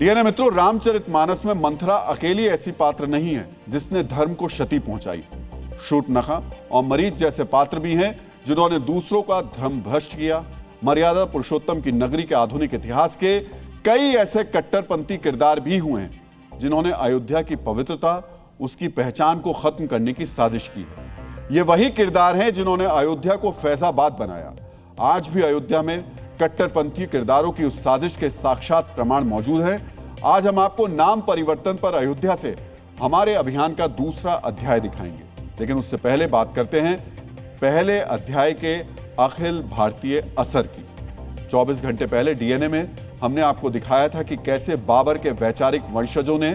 DNA मित्रों, रामचरितमानस में मंथरा अकेली ऐसी पात्र नहीं है जिसने धर्म को क्षति पहुंचाई। शूर्पणखा और मरीच जैसे पात्र भी हैं जिन्होंने दूसरों का धर्म भ्रष्ट किया। मर्यादा पुरुषोत्तम की नगरी के आधुनिक इतिहास के कई ऐसे कट्टरपंथी किरदार भी हुए हैं जिन्होंने अयोध्या की पवित्रता, उसकी पहचान को खत्म करने की साजिश की है। ये वही किरदार हैं जिन्होंने अयोध्या को फैजाबाद बनाया। आज भी अयोध्या में कट्टरपंथी किरदारों की उस साजिश के साक्षात प्रमाण मौजूद हैं। आज हम आपको नाम परिवर्तन पर अयोध्या से हमारे अभियान का दूसरा अध्याय दिखाएंगे, लेकिन उससे पहले बात करते हैं पहले अध्याय के अखिल भारतीय असर की। 24 घंटे पहले डीएनए में हमने आपको दिखाया था कि कैसे बाबर के वैचारिक वंशजों ने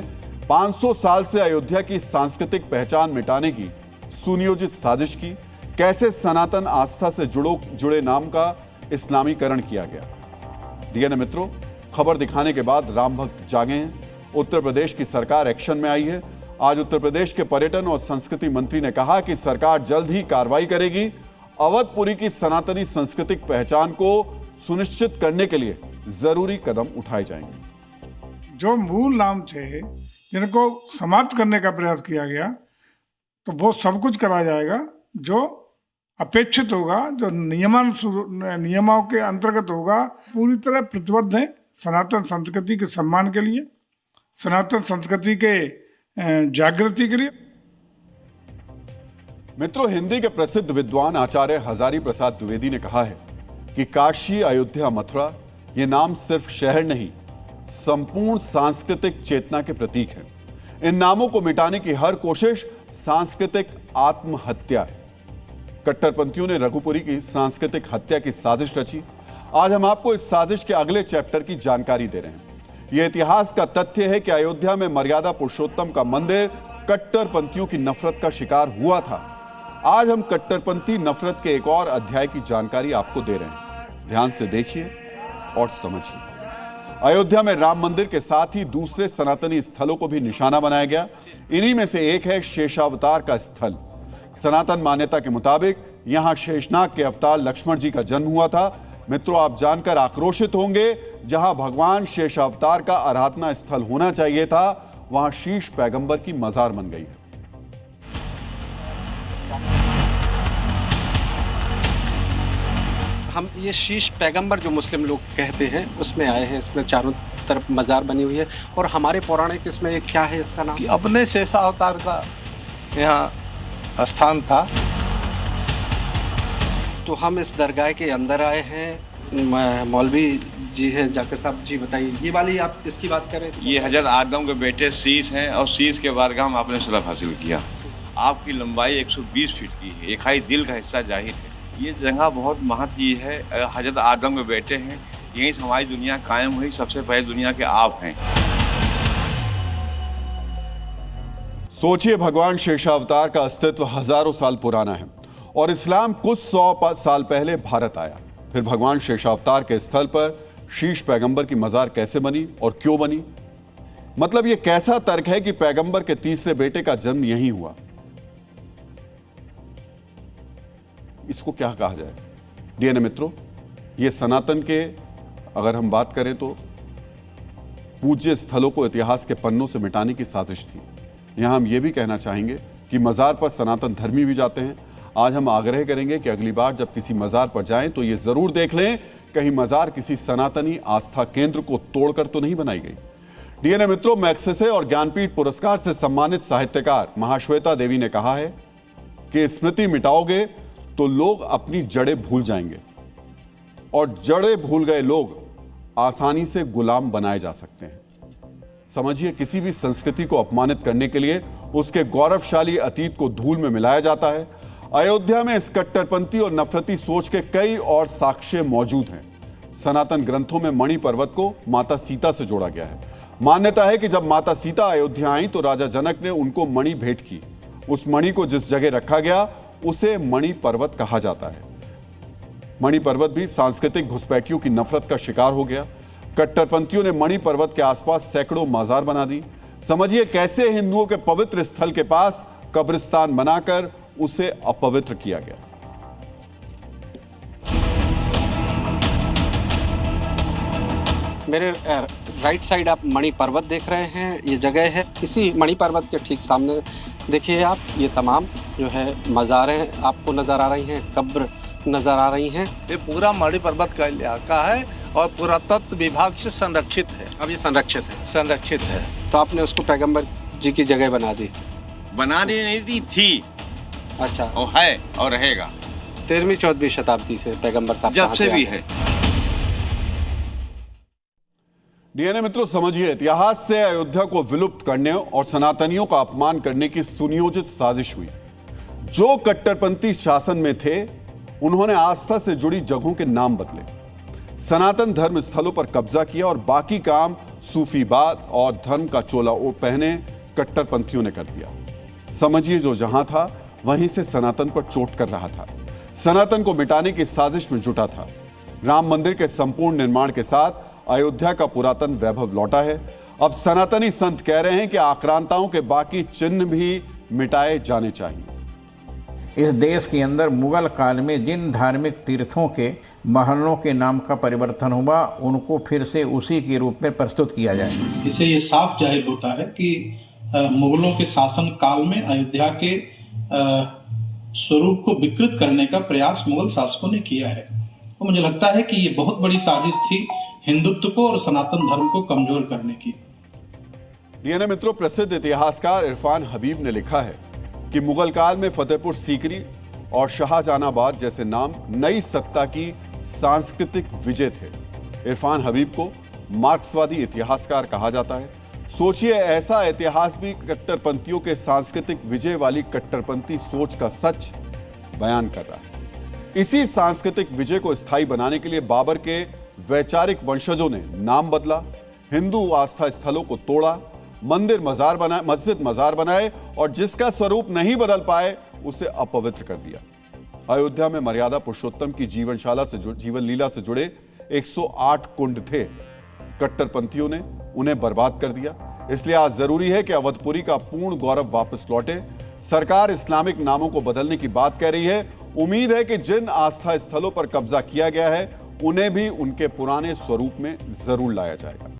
500 साल से अयोध्या की सांस्कृतिक पहचान मिटाने की सुनियोजित साजिश की, कैसे सनातन आस्था से जुड़े नाम का इस्लामीकरण किया गया। डीएनए मित्रों, खबर दिखाने के बाद राम भक्त जागे हैं। उत्तर प्रदेश की सरकार एक्शन में आई है। आज उत्तर प्रदेश के पर्यटन और संस्कृति मंत्री ने कहा कि सरकार जल्द ही कार्रवाई करेगी। अवधपुरी की सनातनी सांस्कृतिक पहचान को सुनिश्चित करने के लिए जरूरी कदम उठाए जाएंगे। जो मूल नाम थे जिनको समाप्त करने का प्रयास किया गया, तो वो सब कुछ करा जाएगा जो अपेक्षित होगा, जो नियमों के अंतर्गत होगा। पूरी तरह प्रतिबद्ध है सनातन संस्कृति के सम्मान के लिए, सनातन संस्कृति के जागृति के लिए। मित्रों, हिंदी के प्रसिद्ध विद्वान आचार्य हजारी प्रसाद द्विवेदी ने कहा है कि काशी, अयोध्या, मथुरा ये नाम सिर्फ शहर नहीं, संपूर्ण सांस्कृतिक चेतना के प्रतीक हैं। इन नामों को मिटाने की हर कोशिश सांस्कृतिक आत्महत्या है। कट्टरपंथियों ने रघुपुरी की सांस्कृतिक हत्या की साजिश रची। आज हम आपको इस साजिश के अगले चैप्टर की जानकारी दे रहे हैं। यह इतिहास का तथ्य है कि अयोध्या में मर्यादा पुरुषोत्तम का मंदिर कट्टरपंथियों की नफरत का शिकार हुआ था। आज हम कट्टरपंथी नफरत के एक और अध्याय की जानकारी आपको दे रहे हैं। ध्यान से देखिए और समझिए। अयोध्या में राम मंदिर के साथ ही दूसरे सनातनी स्थलों को भी निशाना बनाया गया। इन्हीं में से एक है शेषावतार का स्थल। सनातन मान्यता के मुताबिक यहां शेषनाग के अवतार लक्ष्मण जी का जन्म हुआ था। मित्रों, आप जानकर आक्रोशित होंगे, जहां भगवान शेषावतार का आराधना स्थल होना चाहिए था, वहां शीश पैगंबर की मजार बन गई है। हम ये शीश पैगंबर जो मुस्लिम लोग कहते हैं उसमें आए हैं। इसमें चारों तरफ मजार बनी हुई है और हमारे पौराणिक इसमें क्या है इसका नाम? कि अपने शेषावतार का यहाँ स्थान था। तो हम इस दरगाह के अंदर आए हैं। मौलवी जी हैं, जाकिर साहब जी बताइए, ये वाली आप इसकी बात करें। ये हजरत आदम के बेटे शीश हैं और शीश के बारगाह में आपने शरफ हासिल किया। आपकी लंबाई 120 फीट की है, एक हाई दिल का हिस्सा जाहिर है। ये जगह बहुत महत्व है। हजरत आदम के बेटे हैं, यहीं से हमारी दुनिया कायम हुई। सबसे पहले दुनिया के आप हैं। सोचिए, भगवान शेषावतार का अस्तित्व हजारों साल पुराना है और इस्लाम कुछ 100 साल पहले भारत आया। फिर भगवान शेषावतार के स्थल पर शीश पैगंबर की मजार कैसे बनी और क्यों बनी? मतलब यह कैसा तर्क है कि पैगंबर के तीसरे बेटे का जन्म यहीं हुआ? इसको क्या कहा जाए? डीएनए मित्रों, यह सनातन के, अगर हम बात करें तो, पूज्य स्थलों को इतिहास के पन्नों से मिटाने की साजिश थी। यहां हम यह भी कहना चाहेंगे कि मजार पर सनातन धर्मी भी जाते हैं। आज हम आग्रह करेंगे कि अगली बार जब किसी मजार पर जाएं तो यह जरूर देख लें कहीं मजार किसी सनातनी आस्था केंद्र को तोड़कर तो नहीं बनाई गई। डीएनए मित्रों, मैग्सेसे और ज्ञानपीठ पुरस्कार से सम्मानित साहित्यकार महाश्वेता देवी ने कहा है कि स्मृति मिटाओगे तो लोग अपनी जड़ें भूल जाएंगे और जड़ें भूल गए लोग आसानी से गुलाम बनाए जा सकते हैं। समझिए, किसी भी संस्कृति को अपमानित करने के लिए उसके गौरवशाली अतीत को धूल में मिलाया जाता है। अयोध्या में इस कट्टरपंथी और नफरती सोच के कई और साक्ष्य मौजूद हैं। सनातन ग्रंथों में मणि पर्वत को माता सीता से जोड़ा गया है। मान्यता है कि जब माता सीता अयोध्या आई तो राजा जनक ने उनको मणि भेंट की। उस मणि को जिस जगह रखा गया उसे मणि पर्वत कहा जाता है। मणि पर्वत भी सांस्कृतिक घुसपैठियों की नफरत का शिकार हो गया। कट्टरपंथियों ने मणि पर्वत के आसपास सैकड़ों मजार बना दी। समझिए कैसे हिंदुओं के पवित्र स्थल के पास कब्रिस्तान बनाकर उसे अपवित्र किया गया। मेरे राइट साइड आप मणि पर्वत देख रहे हैं, ये जगह है। इसी मणि पर्वत के ठीक सामने देखिए आप, ये तमाम जो है मज़ारें आपको नज़र आ रही हैं, कब्र नज़र आ रही हैं। ये पूरा मणि पर्वत का इलाका है और पुरातत्व विभाग से संरक्षित है। अब ये संरक्षित है। तो आपने उसको पैगंबर जी की जगह बना दी? बनाने नहीं दी थी, अच्छा। और है और रहेगा। 13वीं-14वीं शताब्दी से पैगंबर साहब जब से भी है। डीएनए मित्रों, समझिए, इतिहास से अयोध्या को विलुप्त करने और सनातनियों का अपमान करने की सुनियोजित साजिश हुई। जो कट्टरपंथी शासन में थे उन्होंने आस्था से जुड़ी जगहों के नाम बदले, सनातन धर्म स्थलों पर कब्जा किया और बाकी काम सूफीवाद और धर्म का चोला पहने कट्टरपंथियों ने कर दिया। समझिए, जो जहां था वहीं से सनातन पर चोट कर रहा था, सनातन को मिटाने की साजिश में जुटा था। राम मंदिर के संपूर्ण निर्माण के साथ अयोध्या का पुरातन वैभव लौटा है। अब सनातनी संत कह रहे हैं कि आक्रांताओं के बाकी चिन्ह भी मिटाए जाने चाहिए। इस देश के अंदर मुगल काल में जिन धार्मिक तीर्थों के महलों के नाम का परिवर्तन हुआ, उनको फिर से उसी के रूप में प्रस्तुत किया जाए। इससे ये साफ जाहिर होता है कि मुगलों के शासन काल में अयोध्या के स्वरूप को विकृत करने का प्रयास मुगल शासकों ने किया है। तो मुझे लगता है कि ये बहुत बड़ी साजिश थी हिंदुत्व को और सनातन धर्म को कमजोर करने की। डीएनए मित्रों, प्रसिद्ध इतिहासकार इरफान हबीब ने लिखा है कि मुगल काल में फतेहपुर सीकरी और शाहजहानाबाद जैसे नाम नई सत्ता की सांस्कृतिक विजय थे। इरफान हबीब को मार्क्सवादी इतिहासकार कहा जाता है। सोचिए, ऐसा इतिहास भी कट्टरपंथियों के सांस्कृतिक विजय वाली कट्टरपंथी सोच का सच बयान कर रहा है। इसी सांस्कृतिक विजय को स्थायी बनाने के लिए बाबर के वैचारिक वंशजों ने नाम बदला, हिंदू आस्था स्थलों को तोड़ा, मस्जिद मजार बनाए और जिसका स्वरूप नहीं बदल पाए उसे अपवित्र कर दिया। अयोध्या में मर्यादा पुरुषोत्तम की जीवन लीला से जुड़े 108 कुंड थे। कट्टरपंथियों ने उन्हें बर्बाद कर दिया। इसलिए आज जरूरी है कि अवधपुरी का पूर्ण गौरव वापस लौटे। सरकार इस्लामिक नामों को बदलने की बात कह रही है। उम्मीद है कि जिन आस्था स्थलों पर कब्जा किया गया है उन्हें भी उनके पुराने स्वरूप में जरूर लाया जाएगा।